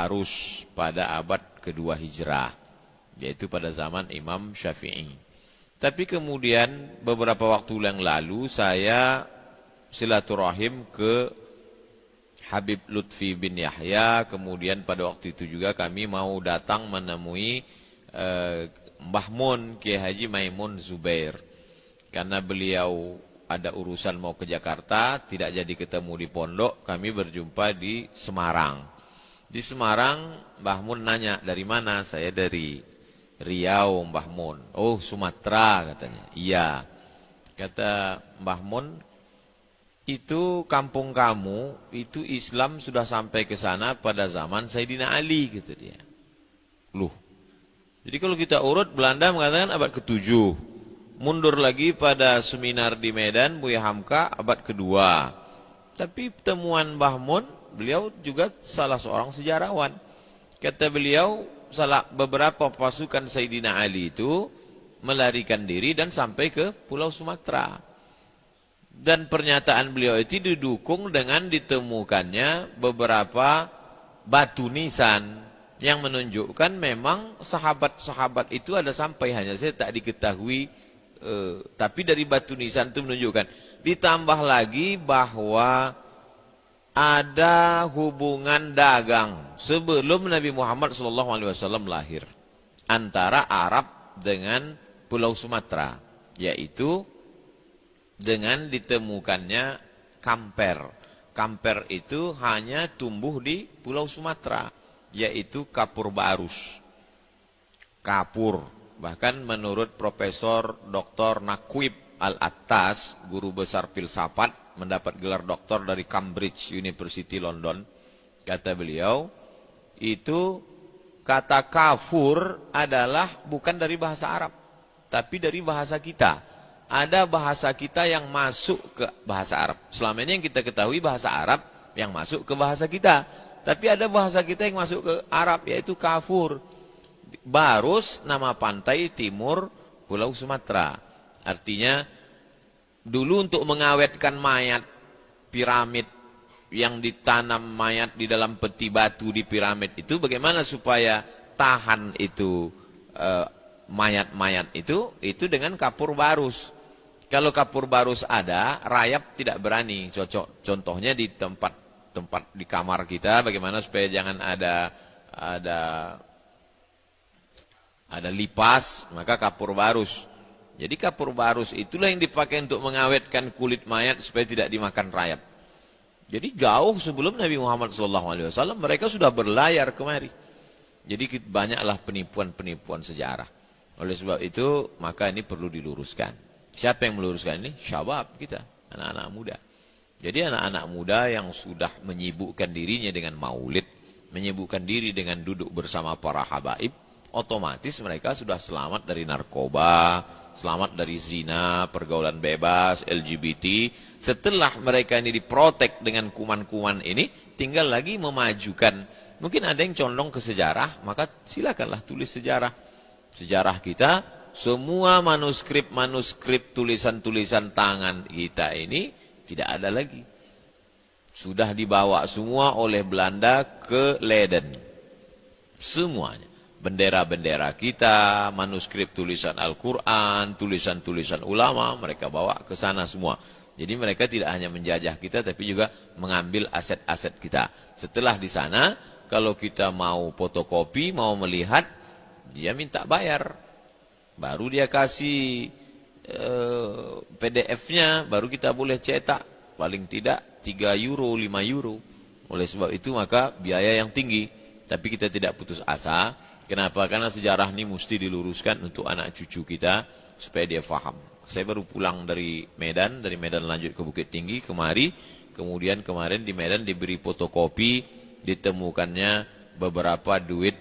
Barus pada abad kedua Hijrah, yaitu pada zaman Imam Syafi'i. Tapi kemudian beberapa waktu yang lalu saya silaturahim ke Habib Lutfi bin Yahya, kemudian pada waktu itu juga kami mau datang menemui Mbah Mun, Kiai Haji Maimun Zubair. Karena beliau ada urusan mau ke Jakarta, tidak jadi ketemu di pondok, kami berjumpa di Semarang. Di Semarang, Mbah Mun nanya, dari mana? Saya dari Riau, Mbah Mun. Oh, Sumatera katanya. Iya. Kata Mbah Mun, itu kampung kamu, itu Islam sudah sampai ke sana pada zaman Sayyidina Ali, gitu dia. Loh. Jadi kalau kita urut, Belanda mengatakan abad ke-7. Mundur lagi pada seminar di Medan, Buya Hamka, abad kedua. Tapi temuan Mbah Mun, beliau juga salah seorang sejarawan. Kata beliau, beberapa pasukan Sayyidina Ali itu melarikan diri dan sampai ke Pulau Sumatera. Dan pernyataan beliau itu didukung dengan ditemukannya beberapa batu nisan yang menunjukkan memang sahabat-sahabat itu ada sampai, hanya saya tak diketahui, tapi dari batu nisan itu menunjukkan. Ditambah lagi bahwa ada hubungan dagang sebelum Nabi Muhammad SAW lahir antara Arab dengan Pulau Sumatera, yaitu dengan ditemukannya kamper. Kamper itu hanya tumbuh di Pulau Sumatera, yaitu kapur barus. Kapur. Bahkan menurut Profesor Dr. Nakwib Al-Attas, guru besar filsafat, mendapat gelar doktor dari Cambridge University London, kata beliau, itu kata kafur adalah bukan dari bahasa Arab, tapi dari bahasa kita. Ada bahasa kita yang masuk ke bahasa Arab. Selama ini yang kita ketahui bahasa Arab yang masuk ke bahasa kita. Tapi ada bahasa kita yang masuk ke Arab, yaitu kafur. Barus, nama pantai timur Pulau Sumatera. Artinya, dulu untuk mengawetkan mayat piramid yang ditanam mayat di dalam peti batu di piramid itu, bagaimana supaya tahan itu mayat-mayat itu dengan kapur barus. Kalau kapur barus ada, rayap tidak berani. Contohnya di tempat di kamar kita, bagaimana supaya jangan ada lipas, maka kapur barus. Jadi kapur barus itulah yang dipakai untuk mengawetkan kulit mayat supaya tidak dimakan rayap. Jadi jauh sebelum Nabi Muhammad SAW mereka sudah berlayar kemari. Jadi banyaklah penipuan-penipuan sejarah. Oleh sebab itu maka ini perlu diluruskan. Siapa yang meluruskan ini? Syabab kita, anak-anak muda. Jadi anak-anak muda yang sudah menyibukkan dirinya dengan maulid, menyibukkan diri dengan duduk bersama para habaib, otomatis mereka sudah selamat dari narkoba, selamat dari zina, pergaulan bebas, LGBT. Setelah mereka ini diprotek dengan kuman-kuman ini, tinggal lagi memajukan. Mungkin ada yang condong ke sejarah, maka silakanlah tulis sejarah. Sejarah kita, semua manuskrip tulisan-tulisan tangan kita ini tidak ada lagi. Sudah dibawa semua oleh Belanda ke Leiden. Semuanya. Bendera-bendera kita, manuskrip tulisan Al-Quran, tulisan-tulisan ulama, mereka bawa ke sana semua. Jadi mereka tidak hanya menjajah kita, tapi juga mengambil aset-aset kita. Setelah di sana, kalau kita mau fotokopi, mau melihat, dia minta bayar. Baru dia kasih PDF-nya, baru kita boleh cetak. Paling tidak 3 euro, 5 euro. Oleh sebab itu maka biaya yang tinggi. Tapi kita tidak putus asa. Kenapa? Karena sejarah ini mesti diluruskan untuk anak cucu kita supaya dia faham. Saya baru pulang dari Medan lanjut ke Bukit Tinggi kemari, kemudian kemarin di Medan diberi fotokopi, ditemukannya beberapa duit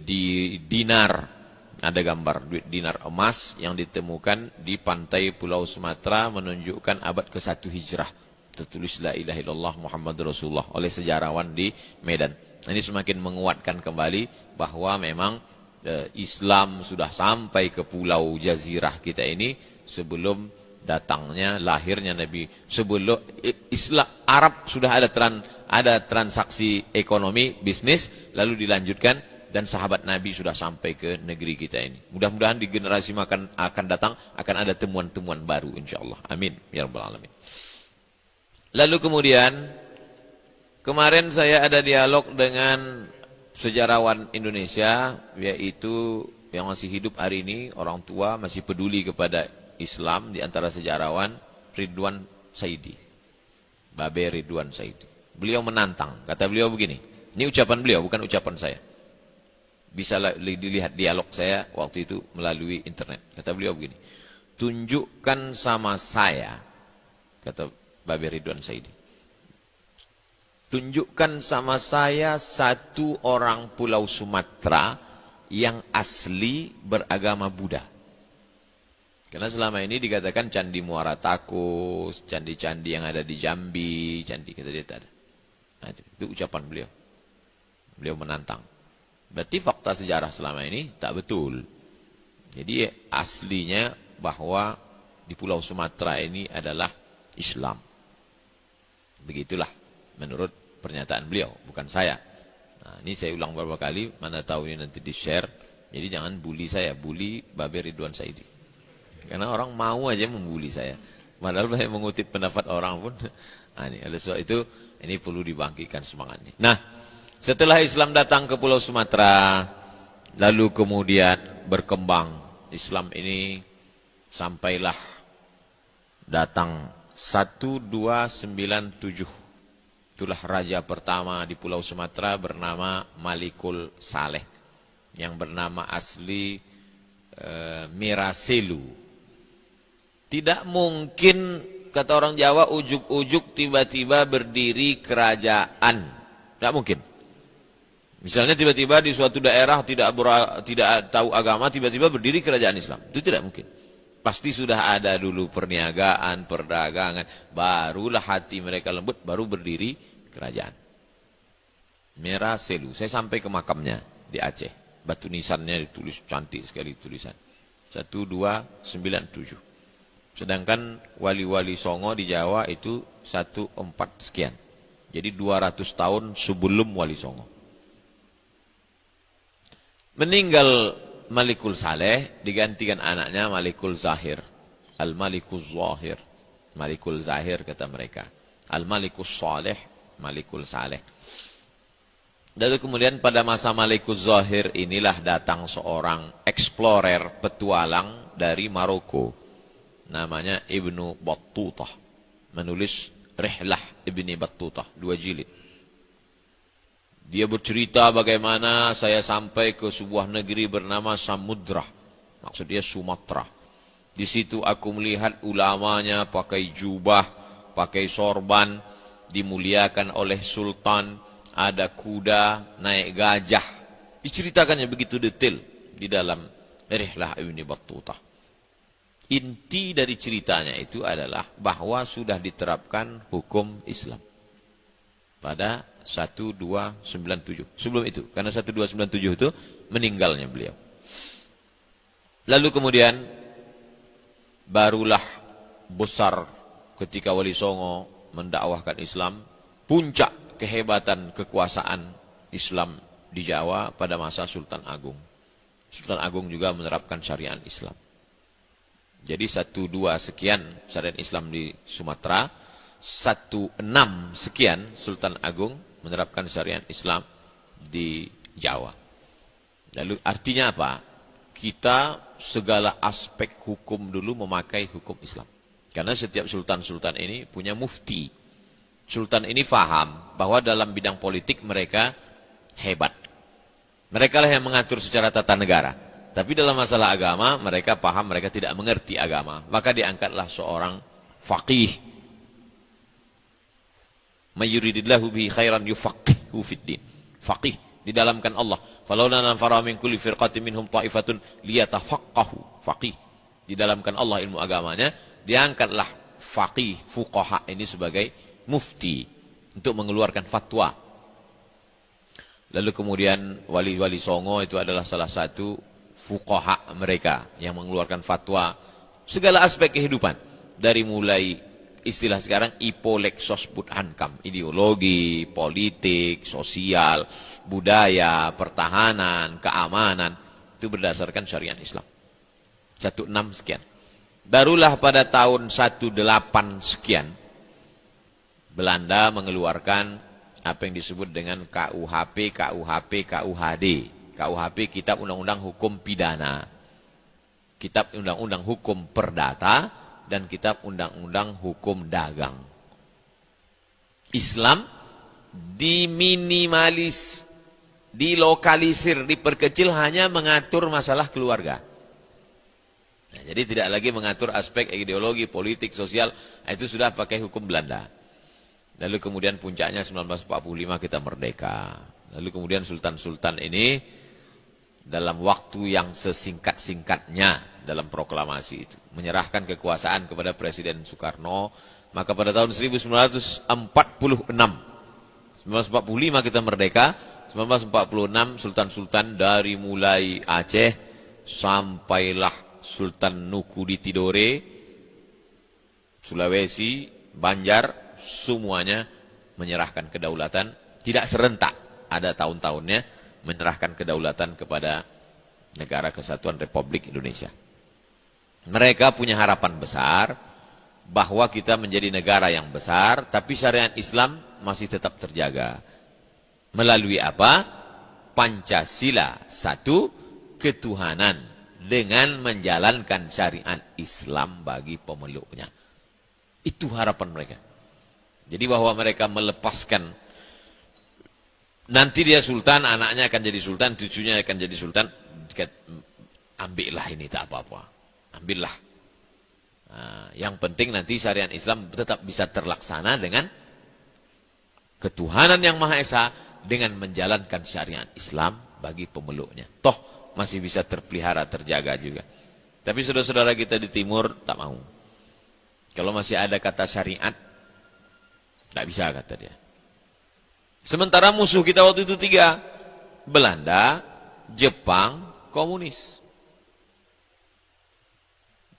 di dinar. Ada gambar duit dinar emas yang ditemukan di pantai Pulau Sumatera menunjukkan abad ke-1 Hijrah. Tertulis la ilaha illallah Muhammad Rasulullah oleh sejarawan di Medan. Ini semakin menguatkan kembali bahwa memang Islam sudah sampai ke pulau jazirah kita ini sebelum datangnya lahirnya Nabi. Sebelum Islam Arab sudah ada transaksi ekonomi, bisnis, lalu dilanjutkan, dan sahabat Nabi sudah sampai ke negeri kita ini. Mudah-mudahan di generasi akan datang akan ada temuan-temuan baru insyaallah. Amin ya rabbal alamin. Lalu kemudian kemarin saya ada dialog dengan sejarawan Indonesia, yaitu yang masih hidup hari ini, orang tua masih peduli kepada Islam, di antara sejarawan Ridwan Saidi, Babe Ridwan Saidi. Beliau menantang, kata beliau begini, ini ucapan beliau bukan ucapan saya, bisa dilihat dialog saya waktu itu melalui internet. Kata beliau begini, tunjukkan sama saya, kata Babe Ridwan Saidi, tunjukkan sama saya satu orang Pulau Sumatera yang asli beragama Buddha. Karena selama ini dikatakan Candi Muara Takus, candi-candi yang ada di Jambi, candi kita dia tak ada. Nah, itu ucapan beliau. Beliau menantang. Berarti fakta sejarah selama ini tak betul. Jadi aslinya bahwa di Pulau Sumatera ini adalah Islam. Begitulah menurut pernyataan beliau, bukan saya. Nah, ini saya ulang beberapa kali, mana tahu ini nanti di-share. Jadi jangan bully saya, bully Babe Ridwan Saidi. Karena orang mau aja membuli saya. Padahal saya mengutip pendapat orang pun. Nah, ini, oleh sebab itu, ini perlu dibangkitkan semangatnya. Nah, setelah Islam datang ke Pulau Sumatera, lalu kemudian berkembang Islam ini, sampailah datang 1297. Itulah raja pertama di Pulau Sumatera bernama Malikul Saleh, yang bernama asli Miraselu. Tidak mungkin, kata orang Jawa, ujuk-ujuk tiba-tiba berdiri kerajaan. Tidak mungkin. Misalnya tiba-tiba di suatu daerah tidak tahu agama, tiba-tiba berdiri kerajaan Islam. Itu tidak mungkin. Pasti sudah ada dulu perniagaan, perdagangan, barulah hati mereka lembut, baru berdiri kerajaan. Miraselu. Saya sampai ke makamnya di Aceh. Batu nisannya ditulis cantik sekali tulisan. 1297. Sedangkan wali-wali Songo di Jawa itu 14 sekian. Jadi 200 tahun sebelum wali Songo. Meninggal Malikul Saleh, digantikan anaknya Malikul Zahir. Al-Malikul Zahir. Malikul Zahir kata mereka. Al-Malikul Saleh, Malikul Saleh. Lalu kemudian pada masa Malikul Zahir inilah datang seorang explorer petualang dari Maroko. Namanya Ibnu Battutah. Menulis Rihlah Ibni Battutah, 2 jilid. Dia bercerita bagaimana saya sampai ke sebuah negeri bernama Samudra. Maksudnya Sumatera. Di situ aku melihat ulamanya pakai jubah, pakai sorban, dimuliakan oleh sultan, ada kuda, naik gajah. Diceritakannya begitu detail di dalam Rihlah Ibni Battutah. Inti dari ceritanya itu adalah bahwa sudah diterapkan hukum Islam pada 1297. Sebelum itu, karena 1297 itu meninggalnya beliau. Lalu kemudian barulah besar ketika Wali Songo mendakwahkan Islam, puncak kehebatan kekuasaan Islam di Jawa pada masa Sultan Agung. Sultan Agung juga menerapkan syariat Islam. Jadi 12 sekian syariat Islam di Sumatera, 16 sekian Sultan Agung menerapkan syariat Islam di Jawa. Lalu artinya apa? Kita segala aspek hukum dulu memakai hukum Islam. Karena setiap sultan-sultan ini punya mufti. Sultan ini faham bahwa dalam bidang politik mereka hebat. Mereka lah yang mengatur secara tata negara. Tapi dalam masalah agama mereka paham, mereka tidak mengerti agama. Maka diangkatlah seorang faqih. Mayuridillahu bihi khairan yufaqihu fiddin. Faqih didalamkan Allah. Falawla nanfara min kulli firqatin minhum ta'ifatun liyatafaqahu. Faqih didalamkan Allah ilmu agamanya, diangkatlah faqih fuqaha ini sebagai mufti untuk mengeluarkan fatwa. Lalu kemudian wali-wali Songo itu adalah salah satu fuqaha mereka yang mengeluarkan fatwa segala aspek kehidupan, dari mulai istilah sekarang ipolexos budhankam, ideologi, politik, sosial, budaya, pertahanan, keamanan, itu berdasarkan syariat Islam. 16 sekian. Barulah pada tahun 18 sekian, Belanda mengeluarkan apa yang disebut dengan KUHP, KUHD. KUHP, Kitab Undang-Undang Hukum Pidana. Kitab Undang-Undang Hukum Perdata, dan Kitab Undang-Undang Hukum Dagang. Islam diminimalis, dilokalisir, diperkecil hanya mengatur masalah keluarga. Nah, jadi tidak lagi mengatur aspek ideologi, politik, sosial, itu sudah pakai hukum Belanda. Lalu kemudian puncaknya 1945 kita merdeka. Lalu kemudian sultan-sultan ini dalam waktu yang sesingkat-singkatnya dalam proklamasi itu menyerahkan kekuasaan kepada Presiden Soekarno. Maka pada tahun 1946, 1945 kita merdeka. 1946 sultan-sultan dari mulai Aceh sampailah Sultan Nuku di Tidore, Sulawesi, Banjar, semuanya menyerahkan kedaulatan, tidak serentak, ada tahun-tahunnya menyerahkan kedaulatan kepada Negara Kesatuan Republik Indonesia. Mereka punya harapan besar bahwa kita menjadi negara yang besar, tapi syariat Islam masih tetap terjaga. Melalui apa? Pancasila, satu, ketuhanan, dengan menjalankan syariat Islam bagi pemeluknya. Itu harapan mereka. Jadi bahwa mereka melepaskan, nanti dia sultan, anaknya akan jadi sultan, cucunya akan jadi sultan, ambillah ini tak apa-apa, ambillah. Nah, yang penting nanti syariat Islam tetap bisa terlaksana dengan ketuhanan yang Maha Esa, dengan menjalankan syariat Islam bagi pemeluknya. Toh masih bisa terpelihara, terjaga juga. Tapi saudara-saudara kita di timur tak mau. Kalau masih ada kata syariat, tak bisa kata dia. Sementara musuh kita waktu itu 3. Belanda, Jepang, komunis.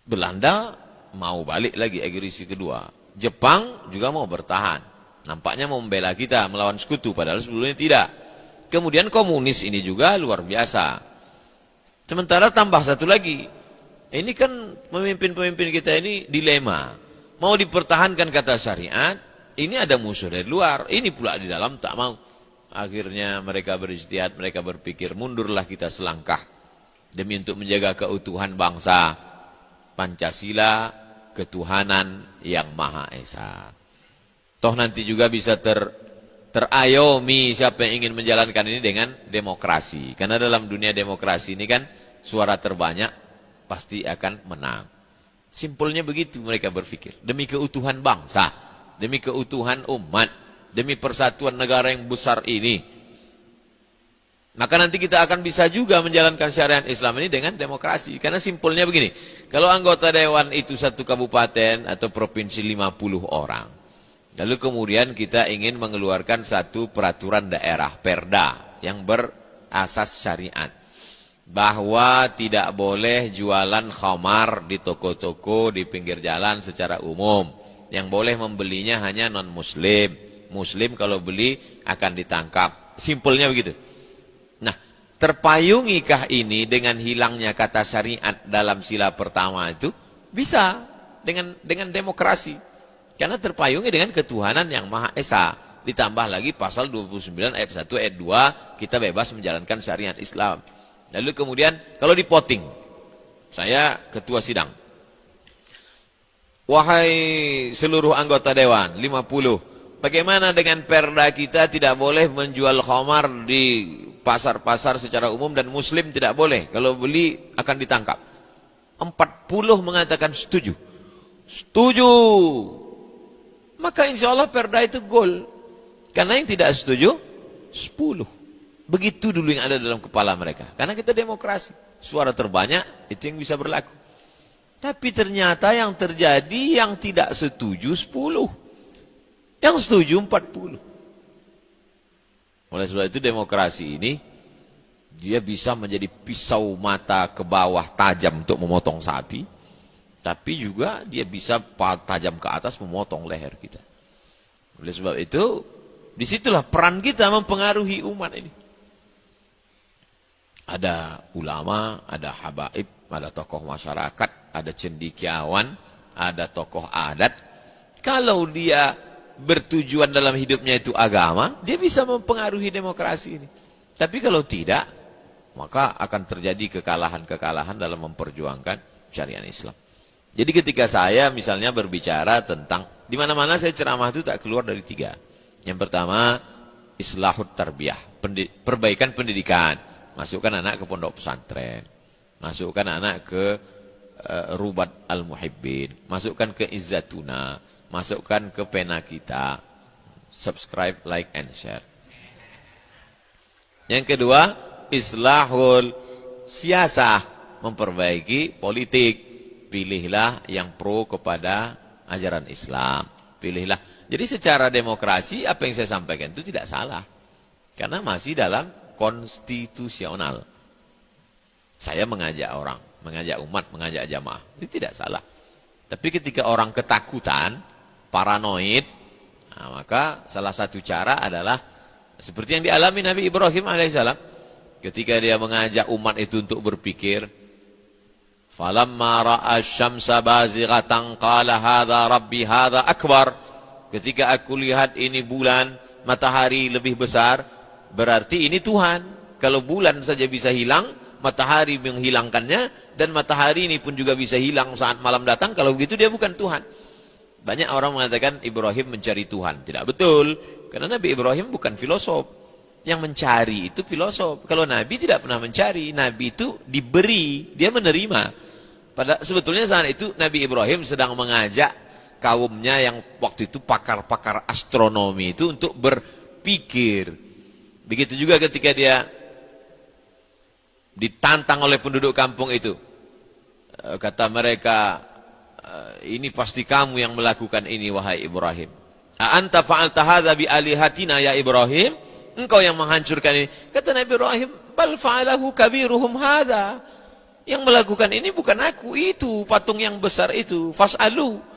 Belanda mau balik lagi agresi kedua. Jepang juga mau bertahan. Nampaknya mau membela kita melawan sekutu, padahal sebelumnya tidak. Kemudian komunis ini juga luar biasa. Sementara tambah satu lagi. Ini kan pemimpin-pemimpin kita ini dilema. Mau dipertahankan kata syariat, ini ada musuh dari luar, ini pula di dalam tak mau. Akhirnya mereka berijtihad, mereka berpikir mundurlah kita selangkah demi untuk menjaga keutuhan bangsa. Pancasila, ketuhanan yang Maha Esa. Toh nanti juga bisa terayomi siapa yang ingin menjalankan ini dengan demokrasi. Karena dalam dunia demokrasi ini kan suara terbanyak pasti akan menang. Simpelnya begitu mereka berpikir. Demi keutuhan bangsa, demi keutuhan umat, demi persatuan negara yang besar ini. Maka nanti kita akan bisa juga menjalankan syariat Islam ini dengan demokrasi. Karena simpelnya begini, kalau anggota dewan itu satu kabupaten atau provinsi 50 orang. Lalu kemudian kita ingin mengeluarkan satu peraturan daerah, perda, yang berasas syariat. Bahwa tidak boleh jualan khamar di toko-toko, di pinggir jalan secara umum. Yang boleh membelinya hanya non-muslim. Muslim kalau beli akan ditangkap. Simpelnya begitu. Nah, terpayungikah ini dengan hilangnya kata syariat dalam sila pertama itu? Bisa dengan demokrasi. Karena terpayungi dengan ketuhanan yang Maha Esa. Ditambah lagi pasal 29 ayat 1 ayat 2, kita bebas menjalankan syariat Islam. Lalu kemudian kalau dipoting, saya ketua sidang. Wahai seluruh anggota dewan 50, bagaimana dengan perda kita tidak boleh menjual khamar di pasar-pasar secara umum dan muslim tidak boleh, kalau beli akan ditangkap. 40 mengatakan setuju. Setuju. Maka insya Allah perda itu gol. Karena yang tidak setuju 10. Begitu dulu yang ada dalam kepala mereka. Karena kita demokrasi, suara terbanyak itu yang bisa berlaku. Tapi ternyata yang terjadi yang tidak setuju 10. Yang setuju 40. Oleh sebab itu demokrasi ini dia bisa menjadi pisau mata ke bawah tajam untuk memotong sapi. Tapi juga dia bisa tajam ke atas memotong leher kita. Oleh sebab itu, disitulah peran kita mempengaruhi umat ini. Ada ulama, ada habaib, ada tokoh masyarakat, ada cendekiawan, ada tokoh adat. Kalau dia bertujuan dalam hidupnya itu agama, dia bisa mempengaruhi demokrasi ini. Tapi kalau tidak, maka akan terjadi kekalahan-kekalahan dalam memperjuangkan syariat Islam. Jadi ketika saya misalnya berbicara tentang, di mana-mana saya ceramah itu tak keluar dari 3. Yang pertama, islahut tarbiyah, perbaikan pendidikan. Masukkan anak ke pondok pesantren. Masukkan anak ke Rubat Al-Muhibbin. Masukkan ke Izzatuna. Masukkan ke Pena Kita. Subscribe, like, and share. Yang kedua, islahul siasah, memperbaiki politik. Pilihlah yang pro kepada ajaran Islam. Pilihlah. Jadi secara demokrasi apa yang saya sampaikan itu tidak salah. Karena masih dalam konstitusional. Saya mengajak orang, mengajak umat, mengajak jamaah. Itu tidak salah. Tapi ketika orang ketakutan, paranoid, nah maka salah satu cara adalah seperti yang dialami Nabi Ibrahim alaihissalam. Ketika dia mengajak umat itu untuk berpikir, falamma ra'a asy-syamsa bazighatan qala hadza rabbi hadza akbar. Ketika aku lihat ini bulan, matahari lebih besar, berarti ini Tuhan. Kalau bulan saja bisa hilang, matahari menghilangkannya, dan matahari ini pun juga bisa hilang saat malam datang, kalau begitu dia bukan Tuhan. Banyak orang mengatakan Ibrahim mencari Tuhan. Tidak betul, karena Nabi Ibrahim bukan filosof. Yang mencari itu filosof. Kalau Nabi tidak pernah mencari, Nabi itu diberi, dia menerima. Sebetulnya saat itu Nabi Ibrahim sedang mengajak kaumnya yang waktu itu pakar-pakar astronomi itu untuk berpikir. Begitu juga ketika dia ditantang oleh penduduk kampung itu. Kata mereka, ini pasti kamu yang melakukan ini wahai Ibrahim. A'anta fa'alta hadza bi alihatina ya Ibrahim? Engkau yang menghancurkan ini. Kata Nabi Ibrahim, bal fa'alahu kabiruhum hadza. Yang melakukan ini bukan aku, itu patung yang besar itu. Fas'alu.